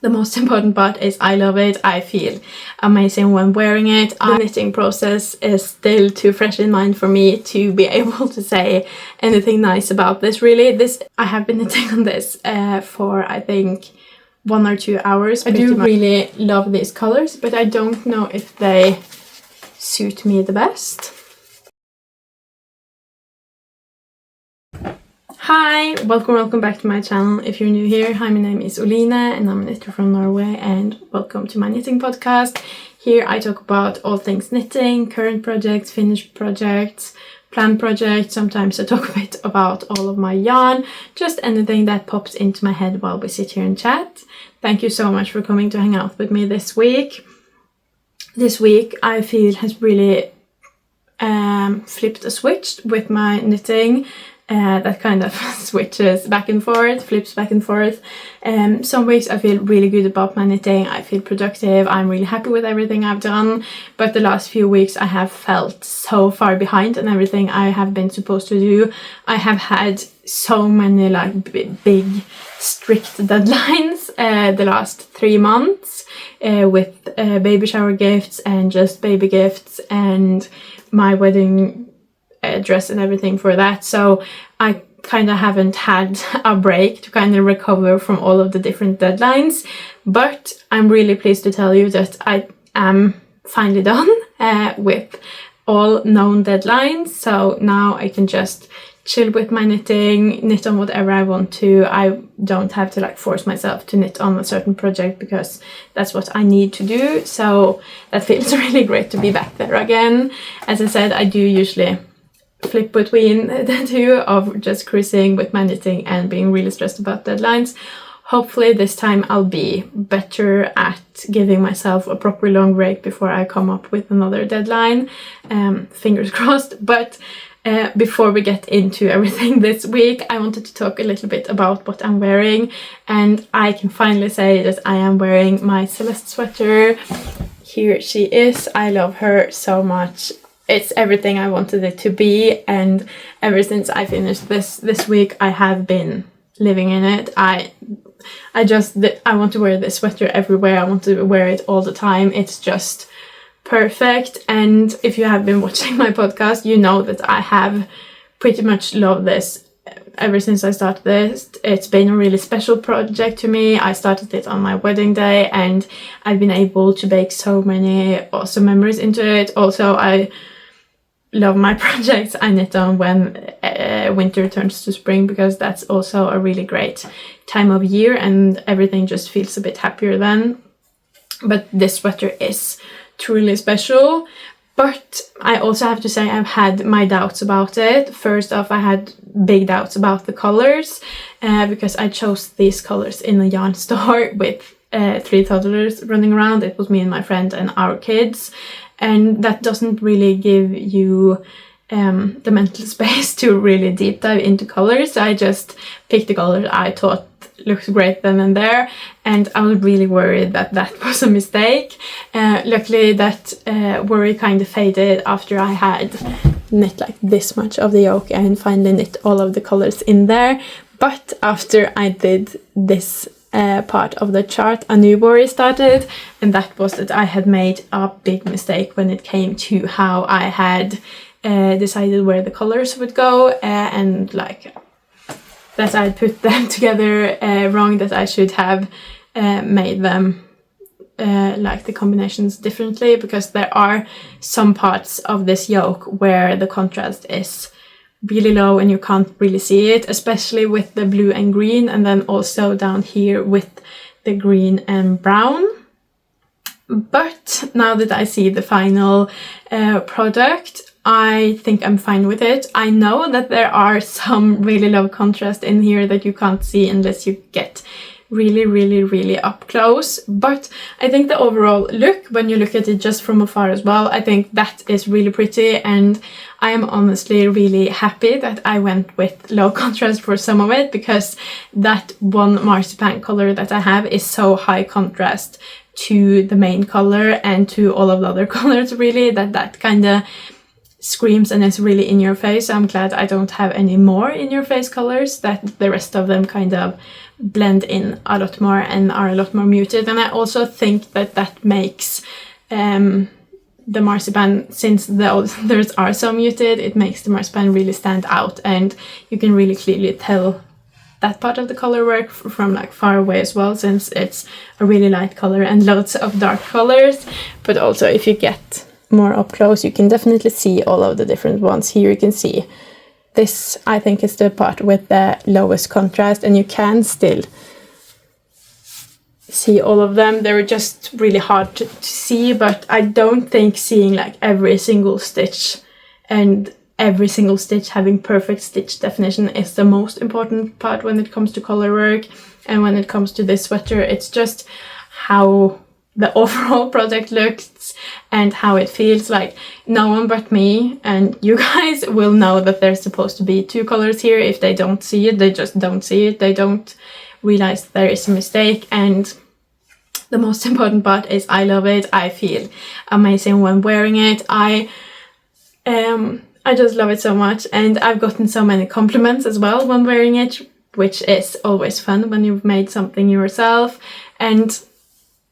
The most important part is I love it. I feel amazing when wearing it. The knitting process is still too fresh in mind for me to be able to say anything nice about this, really. I have been knitting on this for, I think, 1 or 2 hours. I do really love these colors, but I don't know if they suit me the best. Hi, welcome back to my channel. If you're new here, hi, my name is Oline and I'm a knitter from Norway, and welcome to my knitting podcast. Here I talk about all things knitting, current projects, finished projects, planned projects. Sometimes I talk a bit about all of my yarn, just anything that pops into my head while we sit here and chat. Thank you so much for coming to hang out with me this week. This week I feel has really flipped a switch with my knitting. That kind of switches back and forth, flips back and forth. Some weeks I feel really good about my knitting, I feel productive, I'm really happy with everything I've done. But the last few weeks I have felt so far behind in everything I have been supposed to do. I have had so many like big strict deadlines the last 3 months with baby shower gifts and just baby gifts and my wedding dress and everything for that, so I kind of haven't had a break to kind of recover from all of the different deadlines. But I'm really pleased to tell you that I am finally done with all known deadlines, so now I can just chill with my knitting, knit on whatever I want to. I don't have to like force myself to knit on a certain project because that's what I need to do, so that feels really great to be back there again. As I said, I do usually flip between the two of just cruising with my knitting and being really stressed about deadlines. Hopefully this time I'll be better at giving myself a proper long break before I come up with another deadline. Fingers crossed. But before we get into everything this week, I wanted to talk a little bit about what I'm wearing, and I can finally say that I am wearing my Celeste sweater. Here she is. I love her so much. It's everything I wanted it to be, and ever since I finished this week, I have been living in it. I want to wear this sweater everywhere. I want to wear it all the time. It's just perfect. And if you have been watching my podcast, you know that I have pretty much loved this ever since I started this. It's been a really special project to me. I started it on my wedding day, and I've been able to bake so many awesome memories into it. Also, I love my projects I knit on when winter turns to spring, because that's also a really great time of year and everything just feels a bit happier then. But this sweater is truly special. But I also have to say I've had my doubts about it. First off, I had big doubts about the colors because I chose these colors in a yarn store with 3 toddlers running around. It was me and my friend and our kids. And that doesn't really give you the mental space to really deep dive into colors. So I just picked the colors I thought looked great then and there, and I was really worried that that was a mistake. Luckily that worry kind of faded after I had knit like this much of the yoke and finally knit all of the colors in there. But after I did this part of the chart, a new worry started, and that was that I had made a big mistake when it came to how I had decided where the colors would go, and like that I put them together wrong, that I should have made them like the combinations differently, because there are some parts of this yoke where the contrast is really low and you can't really see it, especially with the blue and green, and then also down here with the green and brown. But now that I see the final product, I think I'm fine with it. I know that there are some really low contrast in here that you can't see unless you get really up close, but I think the overall look, when you look at it just from afar as well, I think that is really pretty, and I am honestly really happy that I went with low contrast for some of it, because that one marzipan color that I have is so high contrast to the main color and to all of the other colors really, that kind of screams and is really in your face. I'm glad I don't have any more in your face colors, that the rest of them kind of blend in a lot more and are a lot more muted. And I also think that that makes the marzipan, since the others are so muted, it makes the marzipan really stand out, and you can really clearly tell that part of the color work from like far away as well, since it's a really light color and loads of dark colors. But also if you get more up close, you can definitely see all of the different ones. Here you can see this, I think, is the part with the lowest contrast, and you can still see all of them. They're just really hard to see, but I don't think seeing like every single stitch and every single stitch having perfect stitch definition is the most important part when it comes to color work. And when it comes to this sweater, it's just how the overall project looks and how it feels. Like, no one but me and you guys will know that there's supposed to be 2 colors here. If they don't see it, they just don't see it. They don't realize there is a mistake. And the most important part is I love it. I feel amazing when wearing it. I just love it so much, and I've gotten so many compliments as well when wearing it, which is always fun when you've made something yourself. And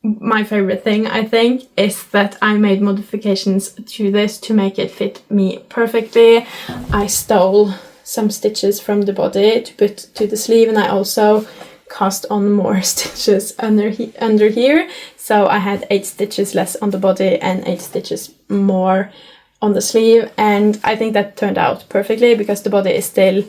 my favorite thing, I think, is that I made modifications to this to make it fit me perfectly. I stole some stitches from the body to put to the sleeve, and I also cast on more stitches under here. So I had 8 stitches less on the body and 8 stitches more on the sleeve, and I think that turned out perfectly because the body is still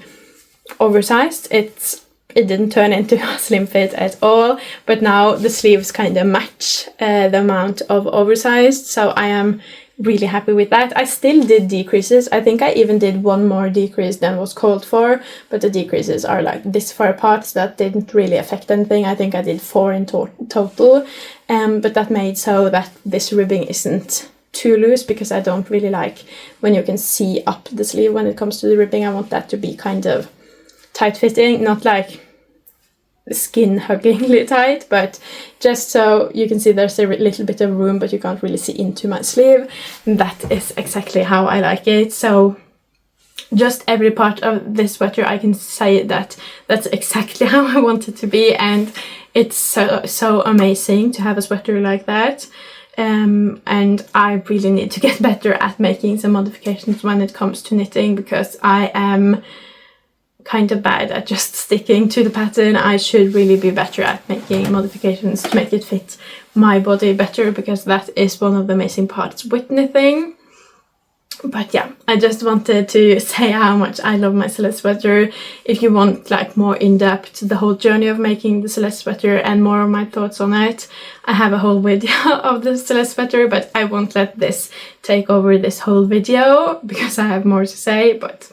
oversized. It didn't turn into a slim fit at all, but now the sleeves kind of match the amount of oversized, so I am really happy with that. I still did decreases. I think I even did 1 more decrease than was called for, but the decreases are like this far apart, so that didn't really affect anything. I think I did 4 in total, but that made so that this ribbing isn't too loose, because I don't really like when you can see up the sleeve when it comes to the ribbing. I want that to be kind of tight fitting, not like skin huggingly tight, but just so you can see there's a little bit of room, but you can't really see into my sleeve. And that is exactly how I like it. So just every part of this sweater, I can say that that's exactly how I want it to be, and it's so amazing to have a sweater like that. And I really need to get better at making some modifications when it comes to knitting, because I am kind of bad at just sticking to the pattern. I should really be better at making modifications to make it fit my body better, because that is one of the amazing parts with knitting. But yeah, I just wanted to say how much I love my Celeste sweater. If you want like more in-depth the whole journey of making the Celeste sweater and more of my thoughts on it, I have a whole video of the Celeste sweater, but I won't let this take over this whole video because I have more to say. But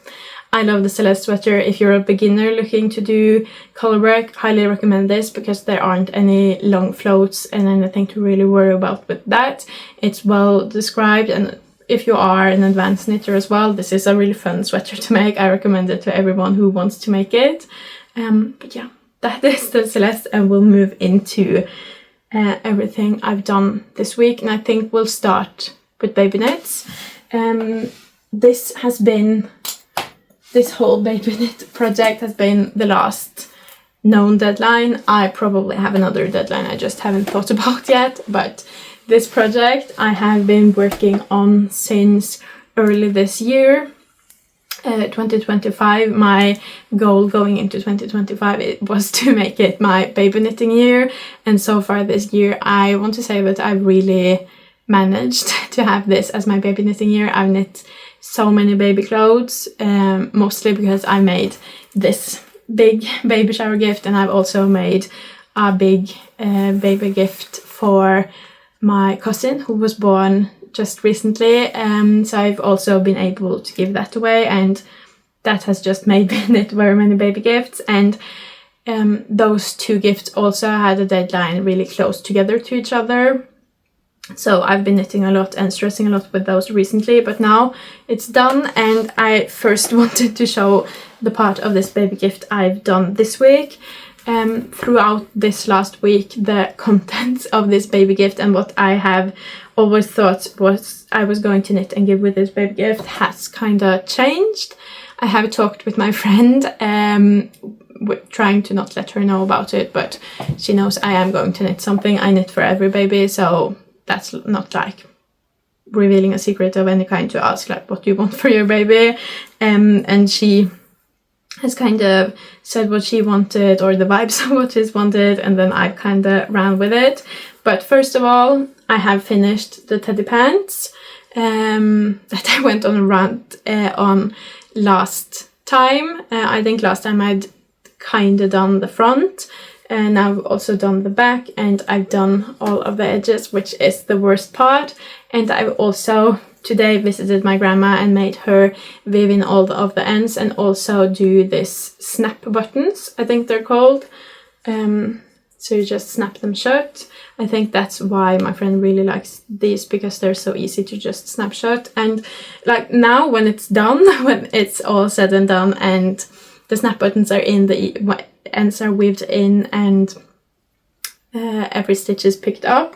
I love the Celeste sweater. If you're a beginner looking to do color work, highly recommend this, because there aren't any long floats and anything to really worry about with that. It's well described, and if you are an advanced knitter as well, this is a really fun sweater to make. I recommend it to everyone who wants to make it. But yeah, that is the Celeste, and we'll move into everything I've done this week. And I think we'll start with baby knits. This whole baby knit project has been the last known deadline. I probably have another deadline I just haven't thought about yet, but this project I have been working on since early this year, 2025. My goal going into 2025 it was to make it my baby knitting year, and so far this year I want to say that I've really managed to have this as my baby knitting year. I've knit so many baby clothes, mostly because I made this big baby shower gift, and I've also made a big baby gift for my cousin who was born just recently, so I've also been able to give that away, and that has just made me knit very many baby gifts. And those 2 gifts also had a deadline really close together to each other, so I've been knitting a lot and stressing a lot with those recently, but now it's done. And I first wanted to show the part of this baby gift I've done this week. throughout this last week, the contents of this baby gift and what I have always thought was I was going to knit and give with this baby gift has kind of changed. I have talked with my friend, trying to not let her know about it, but she knows I am going to knit something. I knit for every baby, so that's not like revealing a secret of any kind to ask like what do you want for your baby. And she has kind of said what she wanted, or the vibes of what she's wanted, and then I've kind of ran with it. But first of all, I have finished the teddy pants that I went on a rant on last time. I think last time I'd kind of done the front, and I've also done the back, and I've done all of the edges, which is the worst part. And I've also today visited my grandma and made her weave in all of the ends and also do this snap buttons, I think they're called. So you just snap them shut. I think that's why my friend really likes these, because they're so easy to just snap shut. And like now when it's done, when it's all said and done and the snap buttons are in, the ends are weaved in, and every stitch is picked up,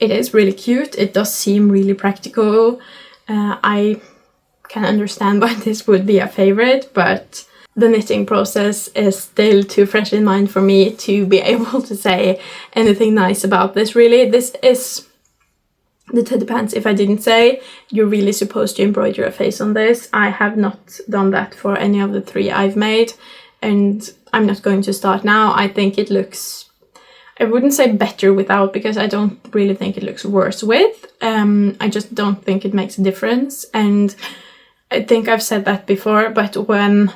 it is really cute. It does seem really practical. I can understand why this would be a favorite, but the knitting process is still too fresh in mind for me to be able to say anything nice about this, really. This is the teddy pants. If I didn't say, you're really supposed to embroider a face on this. I have not done that for any of the 3 I've made, and I'm not going to start now. I think it looks, I wouldn't say better without, because I don't really think it looks worse with. I just don't think it makes a difference. And I think I've said that before, but when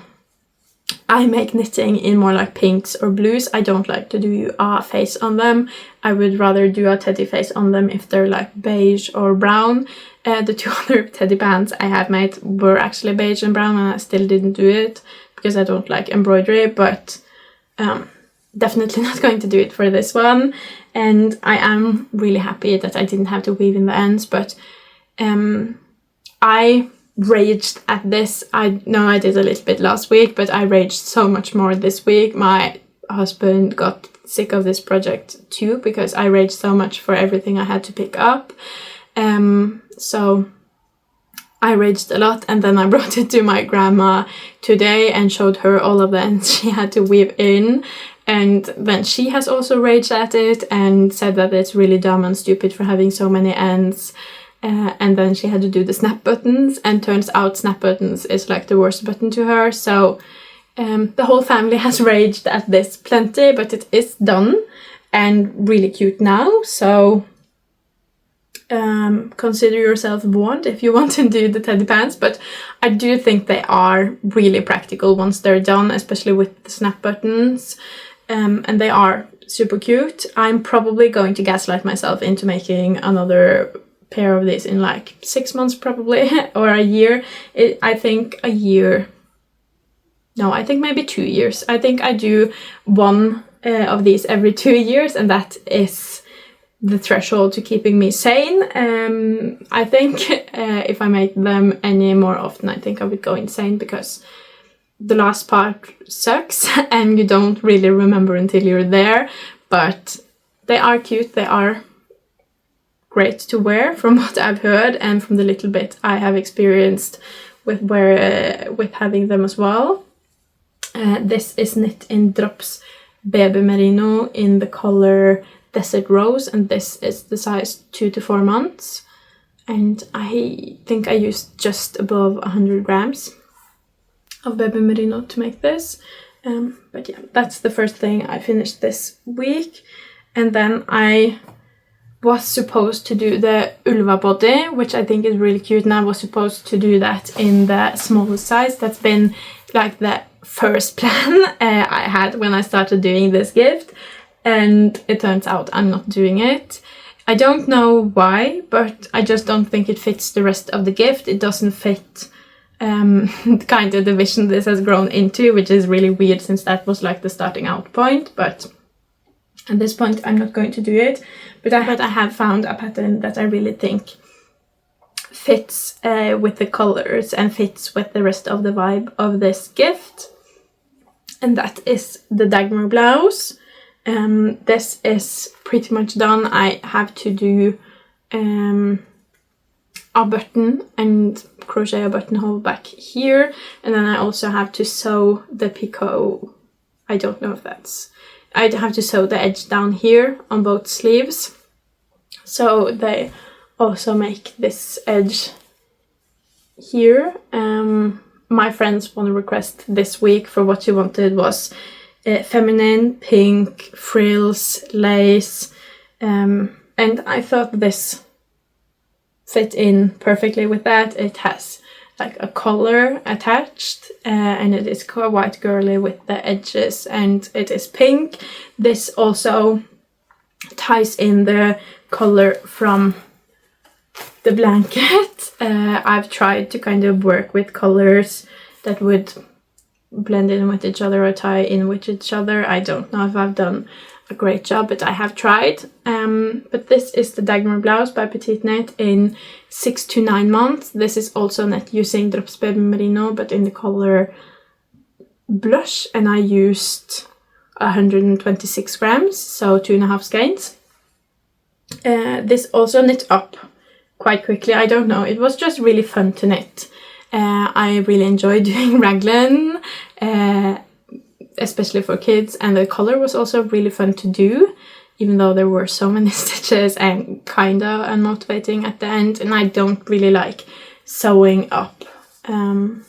I make knitting in more like pinks or blues, I don't like to do a face on them. I would rather do a teddy face on them if they're like beige or brown. The 2 other teddy pants I have made were actually beige and brown, and I still didn't do it because I don't like embroidery, but definitely not going to do it for this one. And I am really happy that I didn't have to weave in the ends, but I raged at this. I know I did a little bit last week, but I raged so much more this week. My husband got sick of this project too, because I raged so much for everything I had to pick up. So I raged a lot, and then I brought it to my grandma today and showed her all of the ends she had to weave in. And then she has also raged at it and said that it's really dumb and stupid for having so many ends. And then she had to do the snap buttons, and turns out snap buttons is like the worst button to her. So the whole family has raged at this plenty, but it is done and really cute now. So consider yourself warned if you want to do the teddy pants, but I do think they are really practical once they're done, especially with the snap buttons. And they are super cute. I'm probably going to gaslight myself into making another pair of these in like 6 months probably, or a year. I think a year. No, I think maybe 2 years. I think I do one of these every 2 years, and that is the threshold to keeping me sane. I think if I make them any more often, I think I would go insane, because the last part sucks and you don't really remember until you're there. But they are cute, they are great to wear from what I've heard and from the little bit I have experienced with having them as well. This is knit in drops baby merino in the color Desert Rose, and this is the size 2 to 4 months, and I think I used just above 100 grams of baby merino to make this. But yeah, that's the first thing I finished this week. And then I was supposed to do the Ulva body, which I think is really cute, and I was supposed to do that in the smallest size. That's been like the first plan I had when I started doing this gift, and it turns out I'm not doing it. I don't know why, but I just don't think it fits the rest of the gift. It doesn't fit kind of the vision this has grown into, which is really weird since that was like the starting out point. But at this point I'm not going to do it. But I have found a pattern that I really think fits with the colors and fits with the rest of the vibe of this gift. And that is the dagmar blouse. This is pretty much done. I have to do a button and crochet a buttonhole back here, and then I also have to sew the picot. I don't know if that's... I have to sew the edge down here on both sleeves. So they also make this edge here. My friends want to request this week for what she wanted was feminine, pink, frills, lace, and I thought this fit in perfectly with that. It has like a collar attached, and it is quite girly with the edges, and it is pink. This also ties in the color from the blanket. I've tried to kind of work with colors that would blend in with each other or tie in with each other. I don't know if I've done a great job, but I have tried. But this is the Dagmar blouse by Petiteknit in 6 to 9 months. This is also knit using Drops Baby Merino, but in the color blush, and I used 126 grams, so 2.5 skeins. This also knit up quite quickly. I don't know, it was just really fun to knit. I really enjoyed doing raglan, especially for kids, and the color was also really fun to do, even though there were so many stitches and kind of unmotivating at the end, and I don't really like sewing up the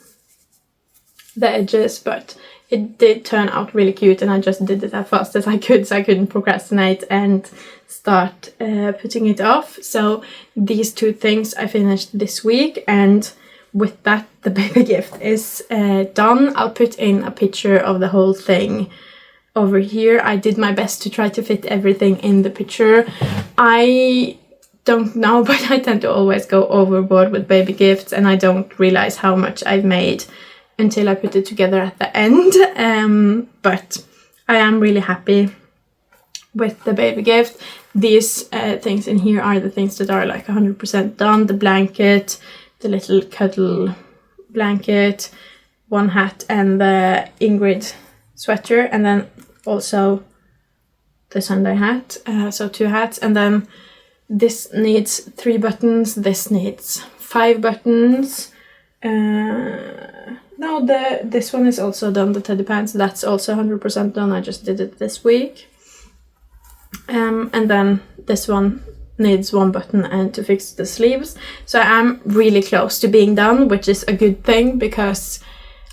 edges, but it did turn out really cute, and I just did it as fast as I could, so I couldn't procrastinate and start putting it off. So these two things I finished this week, and with that the baby gift is done. I'll put in a picture of the whole thing over here. I did my best to try to fit everything in the picture. I don't know, but I tend to always go overboard with baby gifts, and I don't realize how much I've made until I put it together at the end. But I am really happy with the baby gift. These things in here are the things that are like 100% done. The blanket, the little cuddle blanket, one hat, and the Ingrid sweater, and then also the Sunday hat, so 2 hats. And then this needs 3 buttons, this needs 5 buttons. No, this one is also done, the teddy pants, that's also 100% done. I just did it this week. And then this one needs 1 button and to fix the sleeves. So I'm really close to being done, which is a good thing because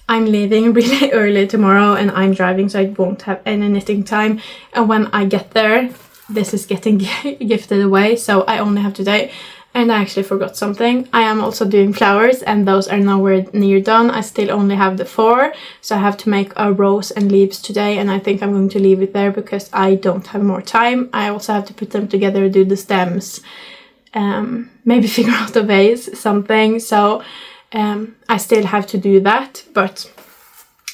I'm leaving really early tomorrow and I'm driving, so I won't have any knitting time. And when I get there, this is getting gifted away, so I only have today. And I actually forgot something. I am also doing flowers, and those are nowhere near done. I still only have the 4, so I have to make a rose and leaves today, and I think I'm going to leave it there because I don't have more time. I also have to put them together, do the stems, maybe figure out a vase, something. So I still have to do that, but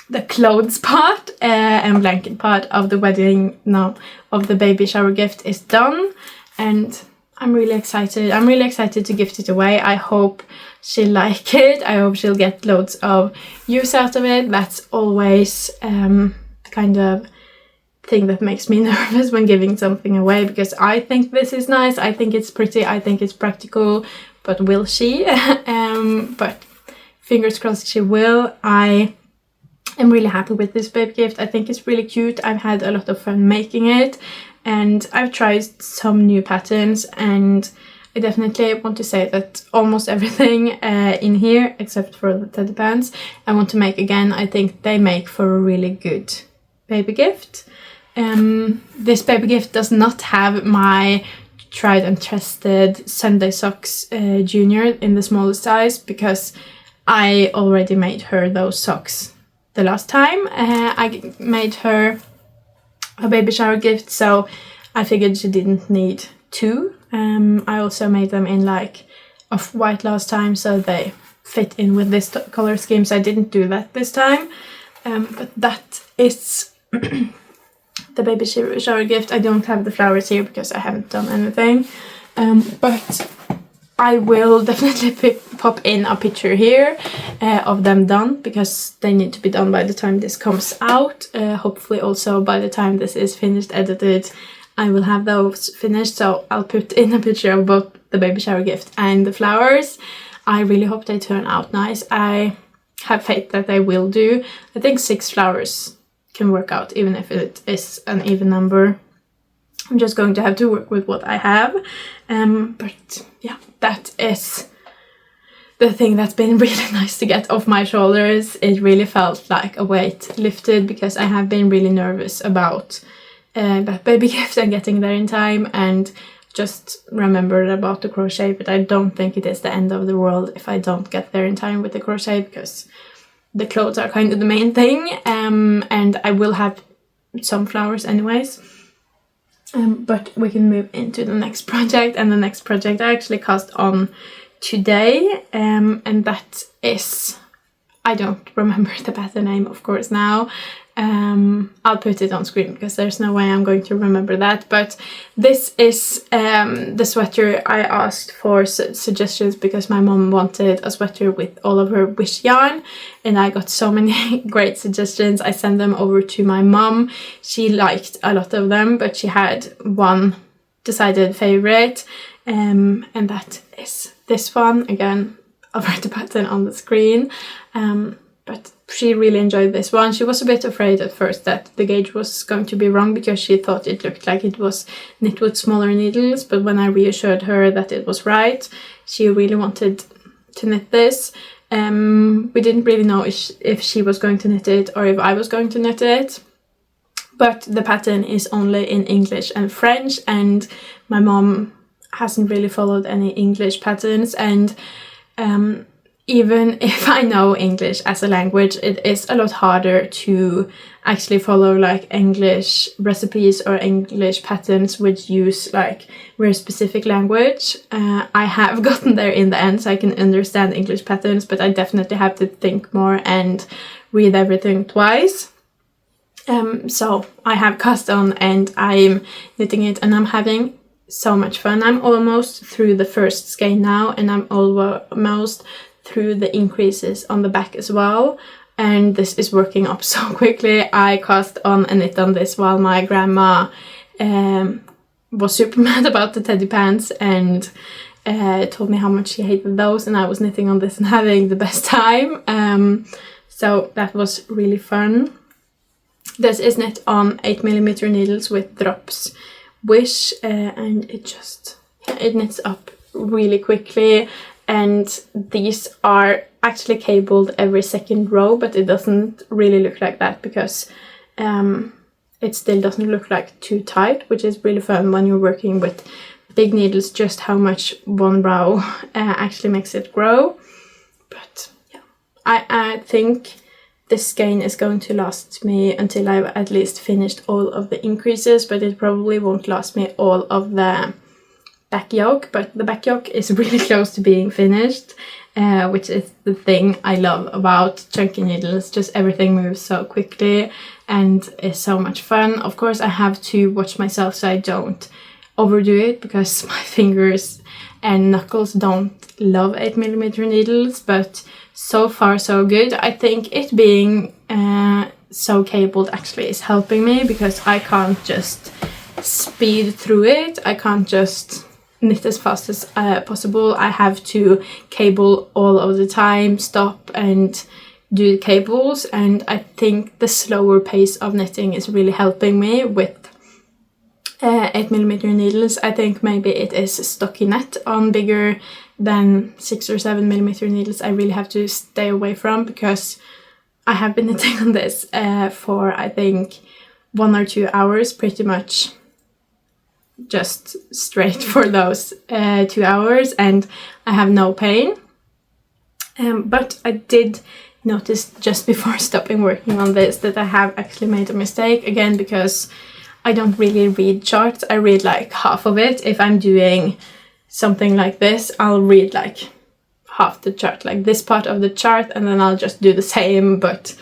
the clothes part and blanket part of the wedding, no, of the baby shower gift is done, and I'm really excited. I'm really excited to gift it away. I hope she'll like it. I hope she'll get loads of use out of it. That's always kind of thing that makes me nervous when giving something away, because I think this is nice, I think it's pretty, I think it's practical, but will she? But fingers crossed she will. I am really happy with this baby gift. I think it's really cute. I've had a lot of fun making it, and I've tried some new patterns, and I definitely want to say that almost everything in here, except for the teddy pants, I want to make again. I think they make for a really good baby gift. This baby gift does not have my tried and trusted Sunday socks junior in the smallest size, because I already made her those socks the last time. I made her a baby shower gift, so I figured she didn't need 2. I also made them in like off-white last time, so they fit in with this color scheme, so I didn't do that this time. But that is the baby shower gift. I don't have the flowers here because I haven't done anything, but I will definitely pop in a picture here of them done, because they need to be done by the time this comes out. Hopefully also by the time this is finished, edited, I will have those finished. So I'll put in a picture of both the baby shower gift and the flowers. I really hope they turn out nice. I have faith that they will do. I think 6 flowers can work out, even if it is an even number. I'm just going to have to work with what I have. But yeah, that is the thing that's been really nice to get off my shoulders. It really felt like a weight lifted, because I have been really nervous about that baby gift and getting there in time, and just remembered about the crochet. But I don't think it is the end of the world if I don't get there in time with the crochet, because the clothes are kind of the main thing, and I will have some flowers anyways. But we can move into the next project, and the next project I actually cast on today, and that is, I don't remember the pattern name of course now. I'll put it on screen because there's no way I'm going to remember that, but this is the sweater. I asked for suggestions because my mom wanted a sweater with all of her wish yarn, and I got so many great suggestions. I sent them over to my mom. She liked a lot of them, but she had one decided favorite, and that is this one. Again, I'll write the pattern on the screen, but she really enjoyed this one. She was a bit afraid at first that the gauge was going to be wrong, because she thought it looked like it was knit with smaller needles, but when I reassured her that it was right, she really wanted to knit this. We didn't really know if she was going to knit it or if I was going to knit it, but the pattern is only in English and French, and my mom hasn't really followed any English patterns, and even if I know English as a language, it is a lot harder to actually follow like English recipes or English patterns which use like very specific language. I have gotten there in the end, so I can understand English patterns, but I definitely have to think more and read everything twice. So I have cast on and I'm knitting it, and I'm having so much fun. I'm almost through the first skein now, and I'm almost through the increases on the back as well, and this is working up so quickly. I cast on and knit on this while my grandma was super mad about the teddy pants and told me how much she hated those, and I was knitting on this and having the best time. So that was really fun. This is knit on 8mm needles with drops wish, and it knits up really quickly. And these are actually cabled every second row, but it doesn't really look like that because it still doesn't look like too tight, which is really fun when you're working with big needles, just how much one row actually makes it grow. But yeah, I think this skein is going to last me until I've at least finished all of the increases, but it probably won't last me all of the back yoke. But the back yoke is really close to being finished, which is the thing I love about chunky needles. Just everything moves so quickly and is so much fun. Of course, I have to watch myself so I don't overdo it, because my fingers and knuckles don't love 8mm needles, but so far so good. I think it being so cabled actually is helping me, because I can't just speed through it. I can't just knit as fast as possible. I have to cable all of the time, stop and do the cables, and I think the slower pace of knitting is really helping me with 8mm needles. I think maybe it is stockinette on bigger than 6 or 7mm needles I really have to stay away from, because I have been knitting on this for I think 1 or 2 hours, pretty much just straight for those 2 hours, and I have no pain. But I did notice just before stopping working on this that I have actually made a mistake again, because I don't really read charts. I read like half of it. If I'm doing something like this, I'll read like half the chart, like this part of the chart, and then I'll just do the same but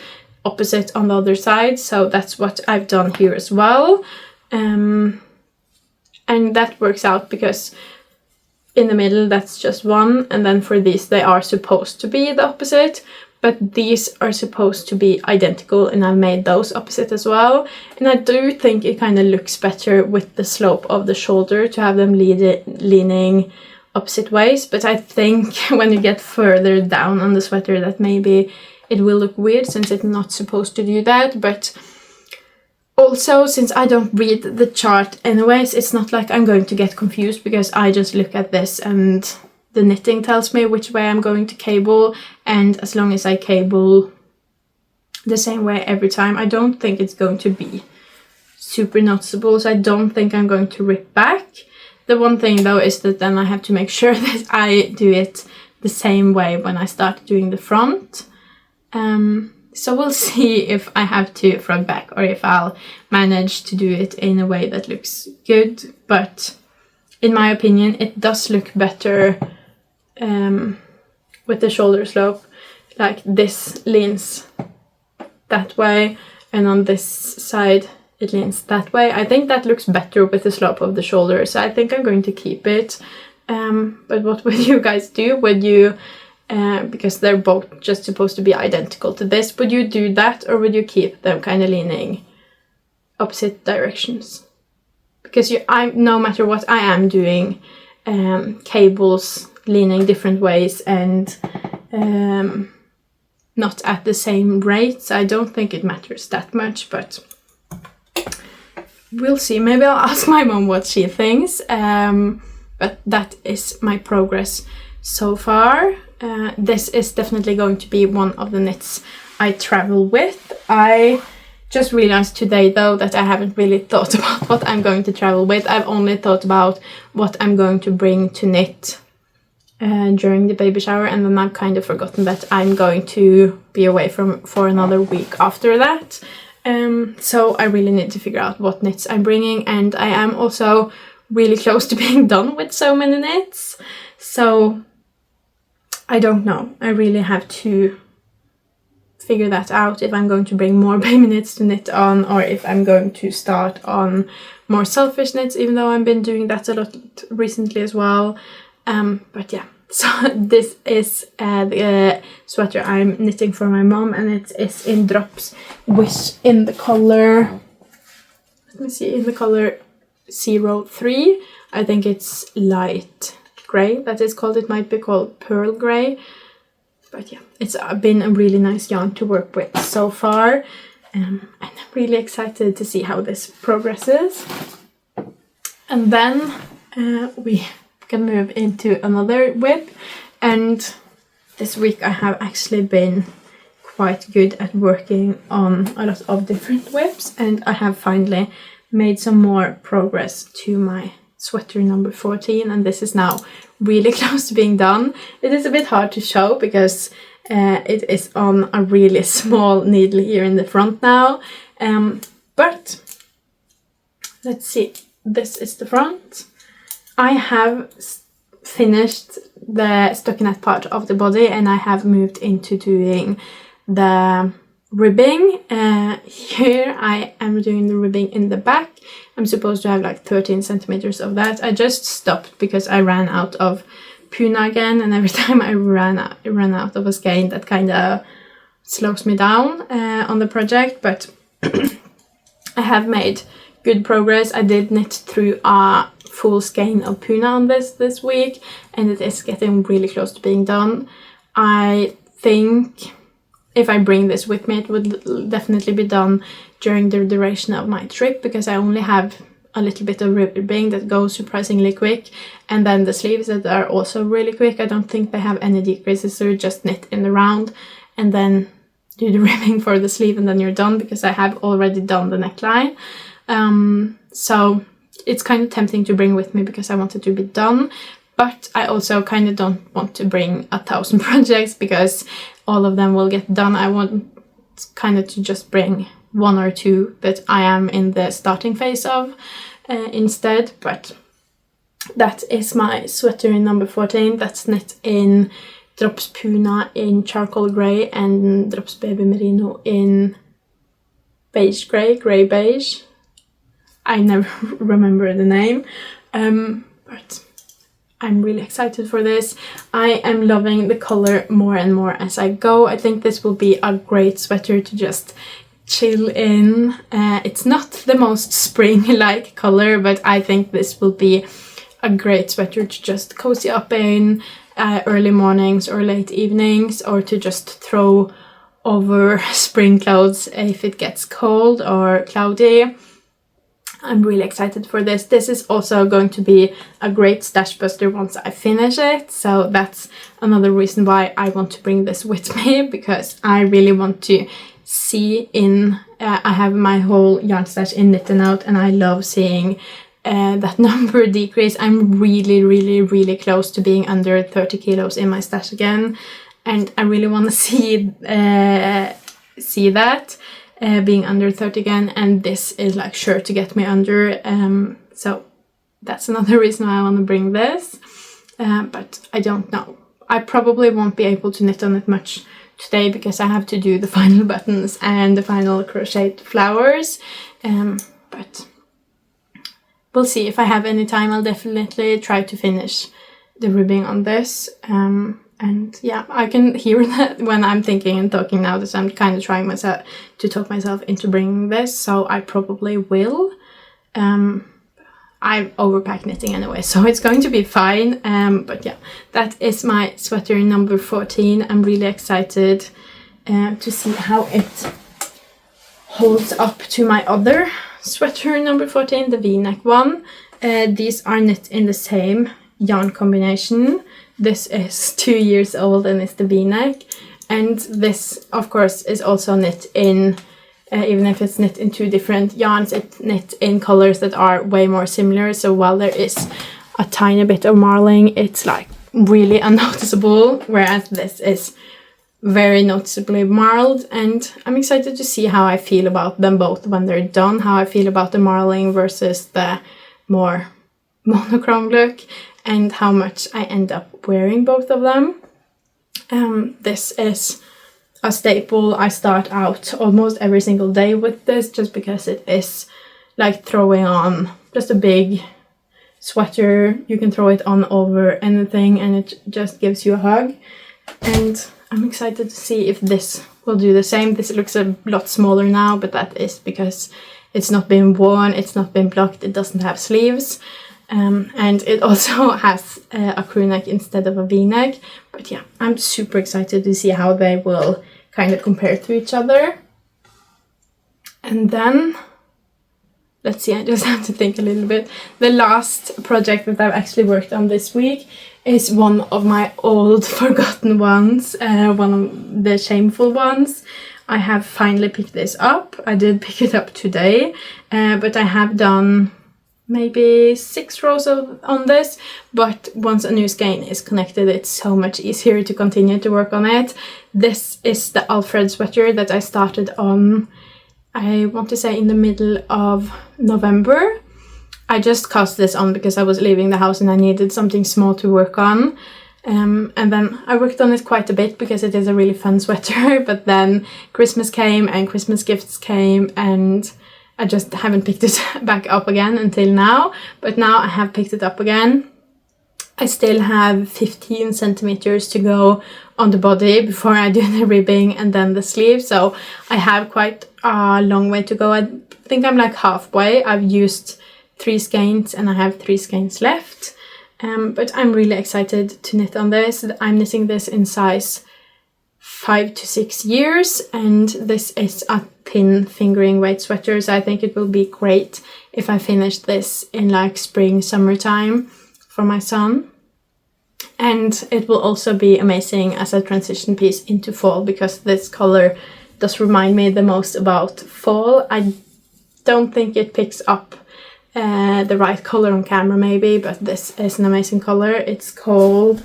opposite on the other side. So that's what I've done here as well. And that works out, because in the middle that's just one, and then for these they are supposed to be the opposite, but these are supposed to be identical, and I made those opposite as well. And I do think it kind of looks better with the slope of the shoulder to have them leaning opposite ways, but I think when you get further down on the sweater that maybe it will look weird since it's not supposed to do that. But also, since I don't read the chart anyways, it's not like I'm going to get confused, because I just look at this and the knitting tells me which way I'm going to cable, and as long as I cable the same way every time, I don't think it's going to be super noticeable, so I don't think I'm going to rip back. The one thing though is that then I have to make sure that I do it the same way when I start doing the front. So we'll see if I have to front back or if I'll manage to do it in a way that looks good. But in my opinion, it does look better with the shoulder slope. Like this leans that way, and on this side it leans that way. I think that looks better with the slope of the shoulder, so I think I'm going to keep it. But what would you guys do? Would you, because they're both just supposed to be identical to this, would you do that, or would you keep them kind of leaning opposite directions? Because no matter what I am doing, cables leaning different ways and not at the same rates. I don't think it matters that much, but we'll see. Maybe I'll ask my mom what she thinks. But that is my progress so far. This is definitely going to be one of the knits I travel with. I just realized today though that I haven't really thought about what I'm going to travel with. I've only thought about what I'm going to bring to knit during the baby shower, and then I've kind of forgotten that I'm going to be away for another week after that. So I really need to figure out what knits I'm bringing, and I am also really close to being done with so many knits. So I don't know. I really have to figure that out, if I'm going to bring more baby knits to knit on, or if I'm going to start on more selfish knits, even though I've been doing that a lot recently as well. But yeah, so this is the sweater I'm knitting for my mom, and it is in drops, which in the color, let me see, in the color 03. I think it's light grey that is called. It might be called pearl grey. But yeah, it's been a really nice yarn to work with so far. And I'm really excited to see how this progresses. And then we can move into another whip. And this week I have actually been quite good at working on a lot of different whips. And I have finally made some more progress to my sweater number 14, and this is now really close to being done. It is a bit hard to show because it is on a really small needle here in the front now, but let's see, this is the front. I have finished the stockinette part of the body, and I have moved into doing the ribbing. Here I am doing the ribbing in the back. I'm supposed to have like 13 centimeters of that. I just stopped because I ran out of Puna again, and every time I run out of a skein, that kind of slows me down on the project. But I have made good progress. I did knit through a full skein of Puna on this week, and it is getting really close to being done. I think if I bring this with me, it would definitely be done during the duration of my trip, because I only have a little bit of ribbing that goes surprisingly quick, and then the sleeves that are also really quick. I don't think they have any decreases, so you just knit in the round and then do the ribbing for the sleeve, and then you're done, because I have already done the neckline. So it's kind of tempting to bring with me because I want it to be done, but I also kind of don't want to bring 1,000 projects because all of them will get done. I want kind of to just bring 1 or 2 that I am in the starting phase of instead. But that is my sweater in number 14. That's knit in Drops Puna in charcoal grey and Drops Baby Merino in beige grey beige. I never remember the name, but I'm really excited for this. I am loving the color more and more as I go. I think this will be a great sweater to just chill in. It's not the most spring-like color, but I think this will be a great sweater to just cozy up in early mornings or late evenings, or to just throw over spring clothes if it gets cold or cloudy. I'm really excited for this. This is also going to be a great stash buster once I finish it, so that's another reason why I want to bring this with me, because I really want to see in, I have my whole yarn stash in Knit and Out, and I love seeing that number decrease. I'm really close to being under 30 kilos in my stash again, and I really want to see that being under 30 again, and this is like sure to get me under, so that's another reason why I want to bring this, but I don't know. I probably won't be able to knit on it much today because I have to do the final buttons and the final crocheted flowers, but we'll see. If I have any time, I'll definitely try to finish the ribbing on this. And yeah, I can hear that when I'm thinking and talking now, that I'm kind of trying myself to talk myself into bringing this, so I probably will. I've overpacked knitting anyway, so it's going to be fine. But yeah, that is my sweater number 14. I'm really excited to see how it holds up to my other sweater number 14, the V-neck one. These are knit in the same yarn combination. This is 2 years old and it's the V-neck, and this of course is also knit in, even if it's knit in 2 different yarns, it's knit in colors that are way more similar, so while there is a tiny bit of marling, it's like really unnoticeable, whereas this is very noticeably marled, and I'm excited to see how I feel about them both when they're done, how I feel about the marling versus the more monochrome look, and how much I end up wearing both of them. This is a staple. I start out almost every single day with this, just because it is like throwing on just a big sweater. You can throw it on over anything and it just gives you a hug. And I'm excited to see if this will do the same. This looks a lot smaller now, but that is because it's not been worn, it's not been blocked, it doesn't have sleeves. And it also has a crew neck instead of a V-neck. But yeah, I'm super excited to see how they will kind of compare to each other. And then, let's see, I just have to think a little bit. The last project that I've actually worked on this week is one of my old forgotten ones, one of the shameful ones. I have finally picked this up. I did pick it up today, but I have done maybe 6 rows on this, but once a new skein is connected, it's so much easier to continue to work on it. This is the Alfred sweater that I started on, I want to say in the middle of November. I just cast this on because I was leaving the house and I needed something small to work on. And then I worked on it quite a bit because it is a really fun sweater, but then Christmas came and Christmas gifts came, and I just haven't picked it back up again until now, but now I have picked it up again. I still have 15 centimeters to go on the body before I do the ribbing and then the sleeve, so I have quite a long way to go. I think I'm like halfway. I've used 3 skeins and I have 3 skeins left, but I'm really excited to knit on this. I'm knitting this in size 5 to 6 years, and this is a thin fingering weight sweater, so I think it will be great if I finish this in like spring, summertime for my son. And it will also be amazing as a transition piece into fall, because this color does remind me the most about fall. I don't think it picks up the right color on camera maybe, but this is an amazing color. It's called,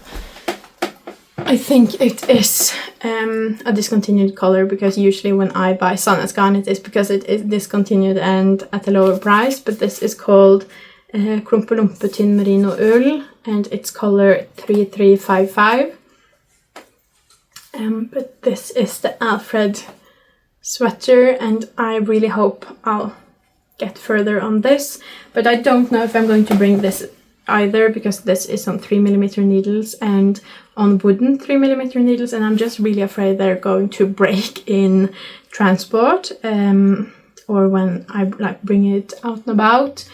I think it is a discontinued color, because usually when I buy Sandnes garn it is because it is discontinued and at a lower price, but this is called Cumulus Tee Merino Ull, and it's color 3355. But this is the Alfred sweater, and I really hope I'll get further on this, but I don't know if I'm going to bring this either, because this is on 3mm needles and on wooden 3mm needles, and I'm just really afraid they're going to break in transport or when I like bring it out and about.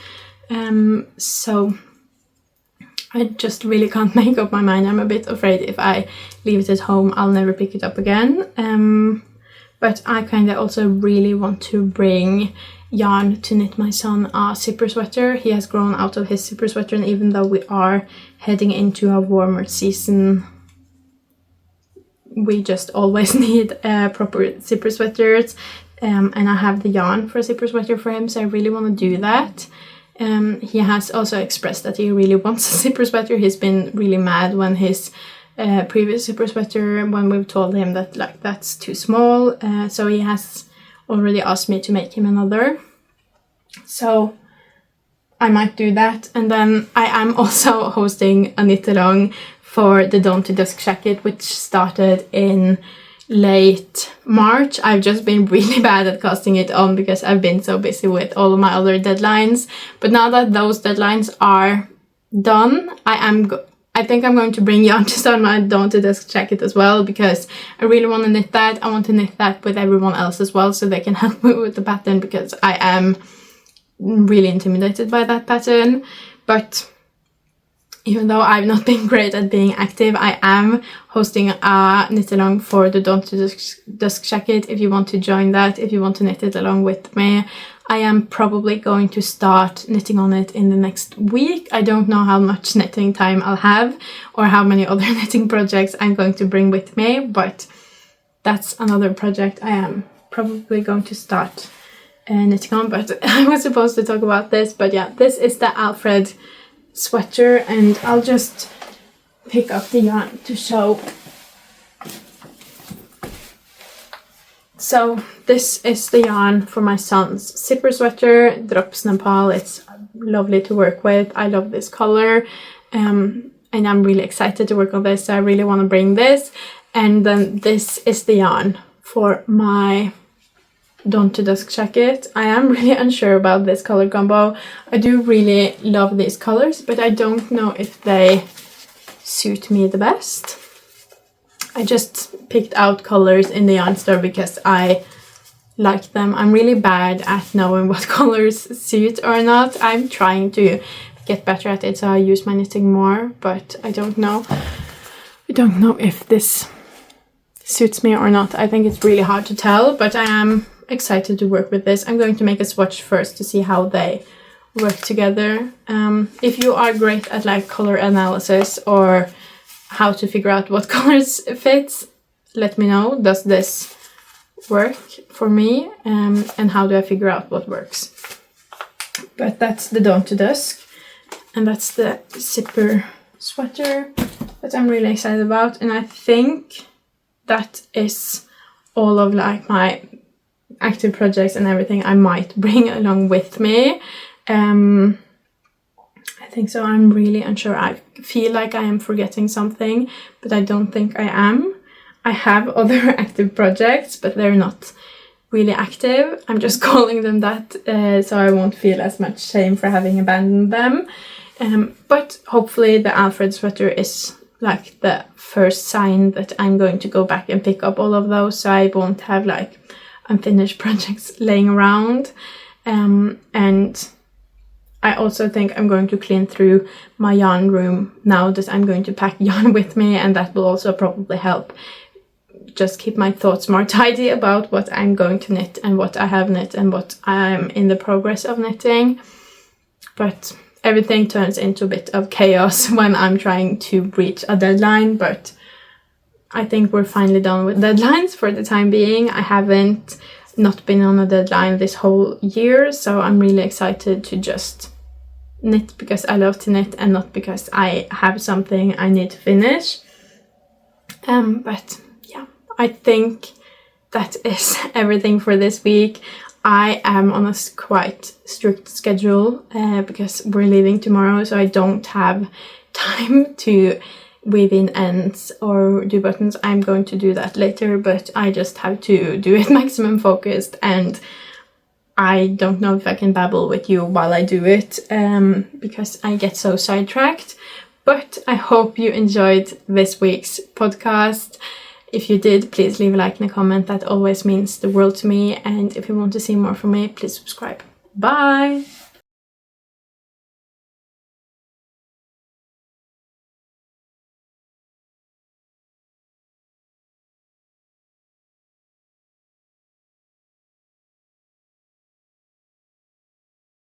So I just really can't make up my mind. I'm a bit afraid if I leave it at home I'll never pick it up again. But I kind of also really want to bring yarn to knit my son a zipper sweater. He has grown out of his zipper sweater, and even though we are heading into a warmer season, we just always need proper zipper sweaters. And I have the yarn for a zipper sweater for him, so I really want to do that. He has also expressed that he really wants a zipper sweater. He's been really mad when his previous zipper sweater, when we've told him that like that's too small, so he has already asked me to make him another, so I might do that. And then I am also hosting a knit along for the Dawn to Dusk jacket, which started in late March. I've just been really bad at casting it on because I've been so busy with all of my other deadlines, but now that those deadlines are done, I think I'm going to bring yarn to start my Dawn to Dusk jacket as well, because I really want to knit that. I want to knit that with everyone else as well, so they can help me with the pattern, because I am really intimidated by that pattern. But even though I've not been great at being active, I am hosting a knit along for the Dawn to Dusk jacket. If you want to join that, if you want to knit it along with me, I am probably going to start knitting on it in the next week. I don't know how much knitting time I'll have or how many other knitting projects I'm going to bring with me, but that's another project I am probably going to start knitting on. But I was supposed to talk about this, but yeah, this is the Alfred sweater, and I'll just pick up the yarn to show. So this is the yarn for my son's zipper sweater, Drops Nepal. It's lovely to work with. I love this color, and I'm really excited to work on this. So I really want to bring this. And then this is the yarn for my Dawn to Dusk jacket. I am really unsure about this color combo. I do really love these colors, but I don't know if they suit me the best. I just picked out colors in the yarn store because I like them. I'm really bad at knowing what colors suit or not. I'm trying to get better at it, so I use my knitting more, but I don't know. I don't know if this suits me or not. I think it's really hard to tell, but I am excited to work with this. I'm going to make a swatch first to see how they work together. If you are great at like color analysis or how to figure out what colors fits, let me know. Does this work for me, and how do I figure out what works? But that's the Dawn to Dusk, and that's the zipper sweater that I'm really excited about. And I think that is all of like my active projects and everything I might bring along with me. I think so. I'm really unsure. I feel like I am forgetting something, but I don't think I am. I have other active projects, but they're not really active. I'm just calling them that, so I won't feel as much shame for having abandoned them. But hopefully the Alfred sweater is like the first sign that I'm going to go back and pick up all of those, so I won't have like unfinished projects laying around. And I also think I'm going to clean through my yarn room now that I'm going to pack yarn with me, and that will also probably help just keep my thoughts more tidy about what I'm going to knit and what I have knit and what I'm in the progress of knitting. But everything turns into a bit of chaos when I'm trying to reach a deadline, but I think we're finally done with deadlines for the time being. I haven't not been on a deadline this whole year, so I'm really excited to just knit because I love to knit and not because I have something I need to finish. But yeah, I think that is everything for this week. I am on a quite strict schedule because we're leaving tomorrow, so I don't have time to weave in ends or do buttons. I'm going to do that later, but I just have to do it maximum focused and I don't know if I can babble with you while I do it, because I get so sidetracked. But I hope you enjoyed this week's podcast. If you did, please leave a like and a comment. That always means the world to me. And if you want to see more from me, please subscribe. Bye!